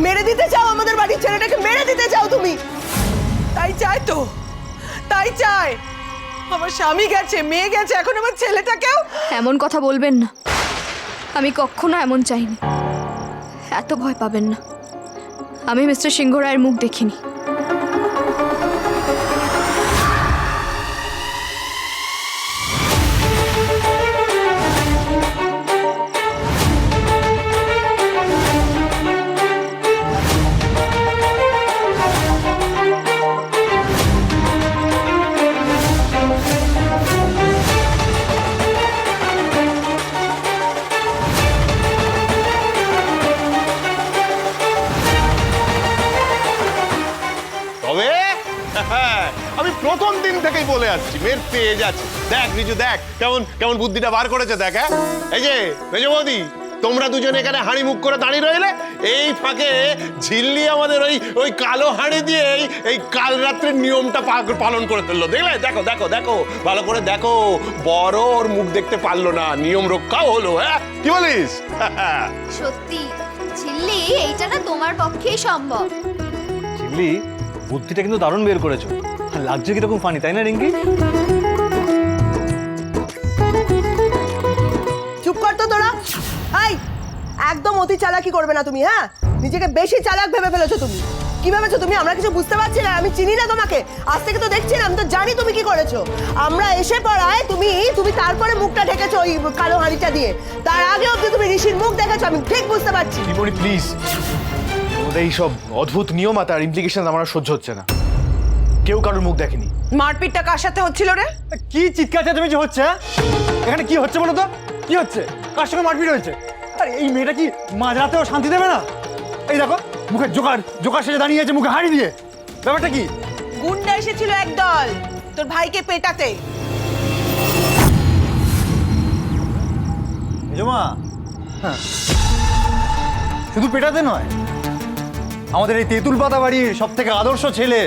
মেরে দিতে চাও আমাদের বাড়ির ছেলেটাকে, মেরে দিতে চাও তুমি। তাই চায় তো, তাই চায়। আমার স্বামী গেছে, মেয়ে গেছে, এখন আমার ছেলেটাকেও। এমন কথা বলবেন না, আমি কখনো এমন চাইনি। এত ভয় পাবেন না, আমি মিস্টার সিংহ রায়ের মুখ দেখিনি। আমি প্রথম দিন থেকেই বলে আসছি মেয়ের তেজ আছে। দেখ রিজু, দেখ কেমন কেমন বুদ্ধিটা বার করেছে, দেখ। এই যে মেজ বৌদি, তোমরা দুজন এখানে হাঁড়ি মুখ করে দাঁড়িয়ে রইলে, এই ফাঁকে ঝিল্লি আমাদের ওই কালো হাঁড়ি দিয়ে এই কাল রাত্রের নিয়মটা পালন করে ফেললো। দেখলে? দেখো দেখো দেখো, ভালো করে দেখো। বড় ওর মুখ দেখতে পারলো না, নিয়ম রক্ষাও হলো। হ্যাঁ, কি বলিস? সত্যি ঝিল্লি, এইটা না তোমার পক্ষেই সম্ভব। ঝিল্লি, বুদ্ধিটা কিন্তু দারুণ বের করেছো। আর লাগছে কিরকম ফানি, তাই না রিঙ্কি? চুপ কর তো তোরা। এই, একদম অতি চালাকি করবে না তুমি। হ্যাঁ, নিজেকে বেশি চালাক ভেবে ফেলেছো তুমি। কি ভেবেছো তুমি? আমরা কিছু বুঝতে পারছি না? আমি চিনি না তোমাকে, আজ থেকে তো দেখছি না। আমি তো জানি তুমি কি করেছো। আমরা এসে পড়ায় তুমি তারপরে মুখটা ঢেকেছো ওই কালো হাঁড়িটা দিয়ে। তার আগে অব্দি তুমি ঋষির মুখ দেখেছো, আমি ঠিক বুঝতে পারছি। রিমনি প্লিজ, তোমাদের এই সব অদ্ভুত নিয়ম আর তার ইমপ্লিকেশন আমার আর সহ্য হচ্ছে না। কেউ কারোর মুখ দেখেনি। মারপিটটা কার সাথে হচ্ছিল রে? কি চিৎকার চেঁচামেচি হচ্ছে? এখানে কি হচ্ছে বলো তো? কি হচ্ছে? কার সঙ্গে মারপিট হয়েছে? আরে এই মেয়েটা কি মাঝরাতেও শান্তি দেবে না? এই দেখো, মুখে জোকার সেজে দাঁড়িয়ে আছে, মুখে হাঁড়ি দিয়ে। ব্যাপারটা কি? গুন্ডা এসেছিল একদল তোর ভাইকে পেটাতে। মেজমা, হ্যাঁ, শুধু পেটাতে নয়, আমাদের এই তেঁতুল পাতা বাড়ির সব থেকে আদর্শ ছেলে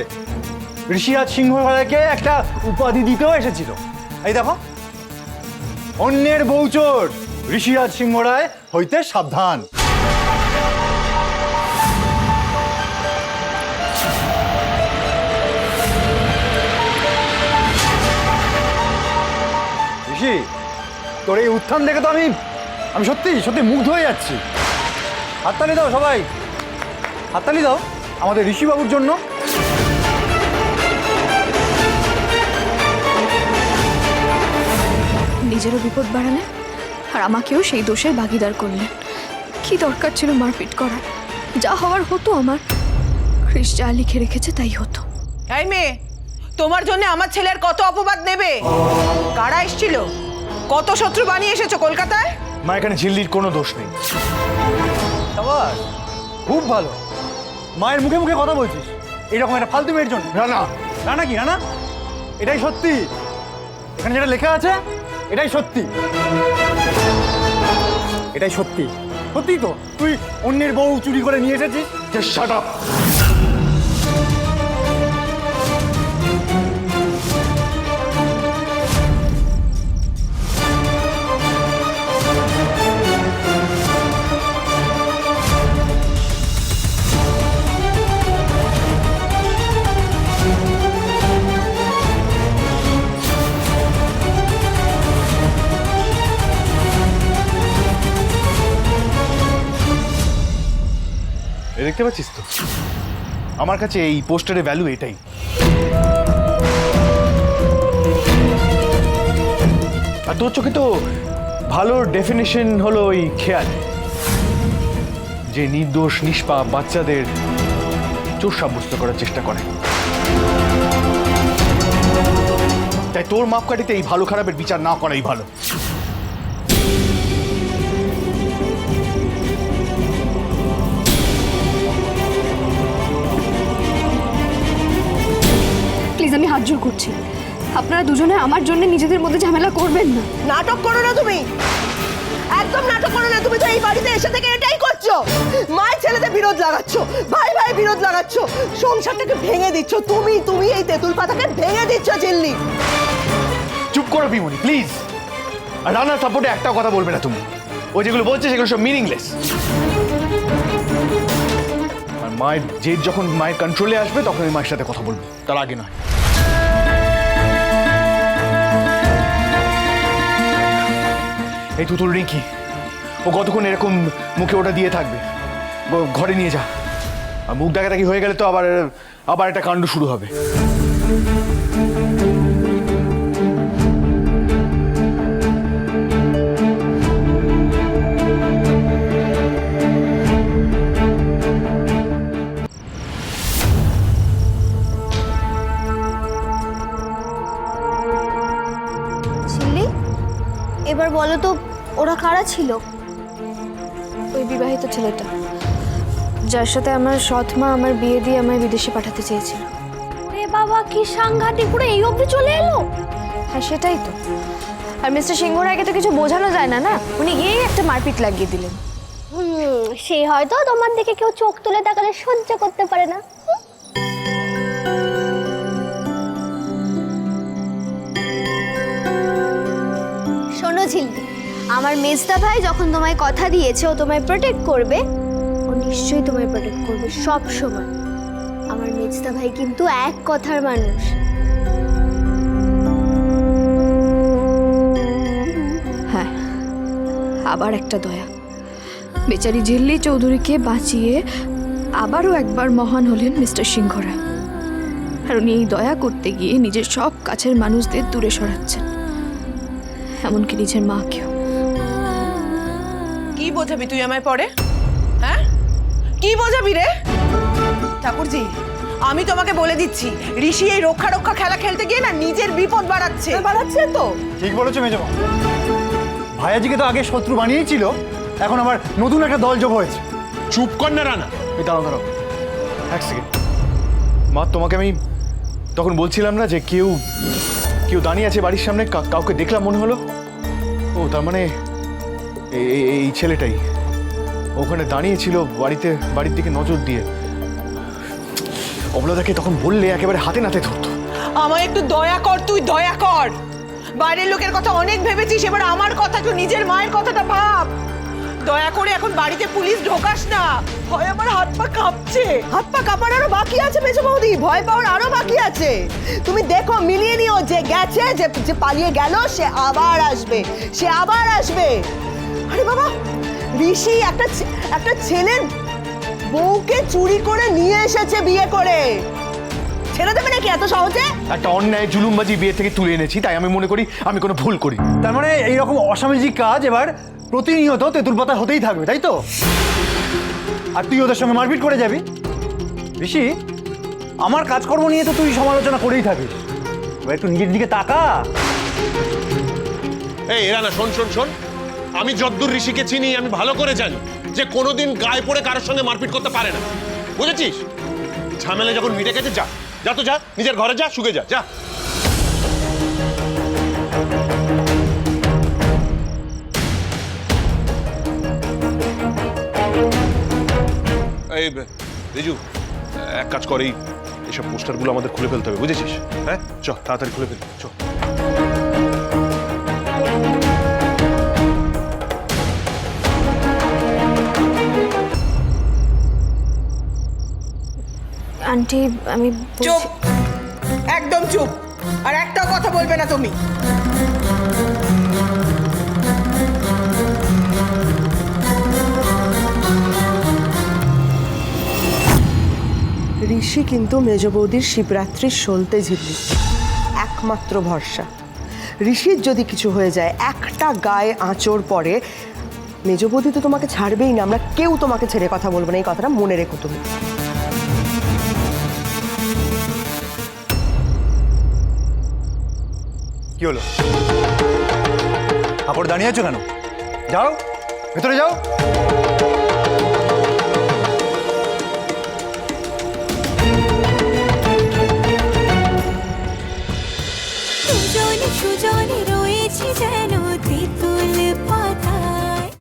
ঋষিরাজ সিংহ রায়কে একটা উপাধি দিতেও এসেছিল। এই দেখো, অন্যের বউচোর ঋষিরাজ সিংহ রায় হইতে সাবধান। ঋষি, তোর এই উত্থান দেখে তো আমি সত্যি সত্যি মুগ্ধ হয়ে যাচ্ছি। হাততালি দাও সবাই, হাততালি দাও আমাদের ঋষিবাবুর জন্য। নিজেরও বিপদ বাড়ালেন আর আমাকেও সেই দোষের ভাগিদার করলেন। কি দরকার ছিল মারপিট করার? যা হওয়ার হতো আমার। ক্রিস যা লিখে রেখেছে তাই হতো। এই মেয়ে, তোমার জন্য আমার ছেলের কত অপবাদ নেবে? কারা এসেছিল? কত শত্রু বানিয়ে এসেছো কলকাতায়? মা, এখানে ঝিল্লির কোনো দোষ নেই। আবার খুব ভালো, মায়ের মুখে মুখে কথা বলছিস এইরকম একটা ফালতু মেয়ের জন্য। রানা, রানা কি রানা? এটাই সত্যি, এখানে যেটা লেখা আছে এটাই সত্যি। এটাই সত্যি। সত্যি তো তুই অন্যের বউ চুরি করে নিয়ে এসেছিস। Just shut up. দেখতে পাচ্ছিস তো, আমার কাছে এই পোস্টারের ভ্যালু এটাই। আর তোর চোখে তো ভালো ডেফিনেশন হলো ওই খেয়াল, যে নির্দোষ নিষ্পাপ বাচ্চাদের চোর সাব্যস্ত করার চেষ্টা করে। তাই তোর মাপকাঠিতে এই ভালো খারাপের বিচার না করাই ভালো। প্লিজ, আমি হাত জোর করছি, আপনারা দুজনে আমার জন্য নিজেদের মধ্যে ঝামেলা করবেন না। নাটক করো না তুমি, একদম নাটক করো না। তুমি তো এই বাড়িতে এসে থেকে এটাই করছো। মায়ের ছেলেতে বিরোধ লাগাচ্ছ, ভাই ভাই বিরোধ লাগাচ্ছ, সংসারটাকে ভেঙে দিচ্ছ। তুমি এই তেঁতুল পাতাকে ভেঙে দিচ্ছ ঝিল্লি। চুপ করো বিমনি প্লিজ। আর রানার সাপোর্টে একটাও কথা বলবে না তুমি। ও যেগুলো বলছে সেগুলো সব মিনিংলেস। মায়ের জেদ যখন মায়ের কন্ট্রোলে আসবে তখন আমি মায়ের সাথে কথা বলবো, তার আগে নয়। এই তুতুল রিঙ্কি, ও কতক্ষণ এরকম মুখে ওটা দিয়ে থাকবে? ঘরে নিয়ে যা। আর মুখ দেখাদেখি হয়ে গেলে তো আবার একটা কাণ্ড শুরু হবে। ঝিল্লি, এবার বলো তো ওরা কারা ছিল? ওই বিবাহিত ছেলেটা যার সাথে আমার সৎ মা আমার বিয়ে দিয়ে আমায় বিদেশে পাঠাতে চেয়েছিল। ওরে বাবা, কি সাংঘাতিক! পুরো এই অবধি চলে এলো। হ্যাঁ সেটাই তো। আর মিস্টার সিংহ রায়কে তো কিছু বোঝানো যায় না, না? উনি গিয়েই একটা মারপিট লাগিয়ে দিলেন। সে হয়তো তোমার দিকে কেউ চোখ তুলে তাকালে সহ্য করতে পারে না। শোনো ঝিল্লি, আমার মেজদা ভাই যখন তোমায় কথা দিয়েছে ও তোমায় প্রোটেক্ট করবে, ও নিশ্চয়ই তোমায় প্রোটেক্ট করবে সব সময়। আমার মেজদা ভাই কিন্তু এক কথার মানুষ। হ্যাঁ, আবার একটা দয়া। বেচারি ঝিল্লি চৌধুরীকে বাঁচিয়ে আবারও একবার মহান হলেন মিস্টার সিংহ রায়। আর উনি এই দয়া করতে গিয়ে নিজের সব কাছের মানুষদের দূরে সরাচ্ছেন, এমনকি নিজের মাকেও। কি বোঝাবি তুই আমায় পরে? হ্যাঁ, কি বোঝাবি রে? ঠাকুরজি, আমি তোমাকে বলে দিচ্ছি, ঋষি এই রক্ষা রক্ষা খেলা খেলতে গিয়ে না নিজের বিপদ বাড়াচ্ছে তো। ঠিক বলেছো মেজমা। ভাইয়াজিকে তো আগে শত্রু বানিয়েছিল, এখন আবার নতুন একটা দল যোগ হয়েছে। চুপ কর না রানা। এই দাঁড়াও এক সেকেন্ড। মা, তোমাকে আমি তখন বলছিলাম না যে কেউ দাঁড়িয়ে আছে বাড়ির সামনে, কাউকে দেখলাম মনে হলো। ও তার মানে এই ছেলেটাই ওখানে দাঁড়িয়ে ছিল বাড়ির দিকে নজর দিয়ে। অবলাদাকে তখন বললে একেবারে হাতে নাতে ধরতো। আমায় একটু দয়া কর, তুই দয়া কর। বাইরের লোকের কথা অনেক ভেবেছিস, এবার আমার কথা, তুই নিজের মায়ের কথাটা ভাব। দয়া করে এখন বাড়িতে পুলিশ ঢোকাস না। ভয় আমার হাত পা কাঁপছে। হাত পা কাঁপার আরো বাকি আছে মেজো বৌদি, ভয় পাওয়ার আরো বাকি আছে। তুমি দেখো, মিলিয়ে নিও, যে গেছে, যে পালিয়ে গেল, সে আবার আসবে। আরে বাবা, ঋষি একটা ছেলের বউকে চুরি করে নিয়ে এসেছে বিয়ে করে। ছেড়ে দেবে নাকি এত সহজে? একটা অন্যায় জুলুমবাজি বিয়ে থেকে তুলে এনেছি, তাই আমি মনে করি আমি কোনো ভুল করি। তার মানে এইরকম অসামাজিক কাজ এবার প্রতিনিয়ত তেঁতুল পাতা হতেই থাকবে, তাই তো? আর তুই ওদের সঙ্গে মারপিট করে যাবি। ঋষি, আমার কাজকর্ম নিয়ে তো তুই সমালোচনা করেই থাকিস, এবার একটু নিজের দিকে তাকা। এই রানা, শোন, আমি যদ্দূর ঋষিকে চিনি, আমি ভালো করে জানি যে কোনোদিন গায়ে পড়ে কারোর সঙ্গে মারপিট করতে পারে না, বুঝেছিস? ঝামেলা যখন মিটে গেছে, যা নিজের ঘরে যা, শুকে যা। এই রিজু, এক কাজ কর, এইসব পোস্টারগুলো আমাদের খুলে ফেলতে হবে, বুঝেছিস? হ্যাঁ, চ তাড়াতাড়ি খুলে ফেল, চ। আন্টি, আমি চুপ, একদম চুপ। আর একটাও কথা বলবে না তুমি। ঋষি কিন্তু মেজ বৌদির শিবরাত্রির সলতে ঝিল্লি, একমাত্র ভরসা। ঋষির যদি কিছু হয়ে যায়, একটা গায়ে আঁচড় পড়ে, মেজ বৌদি তো তোমাকে ছাড়বেই না। আমরা কেউ তোমাকে ছেড়ে কথা বলবো না, এই কথাটা মনে রেখো তুমি। কি হলো? আপর দাঁড়িয়ে আছো কেন? যাও, ভেতরে যাও।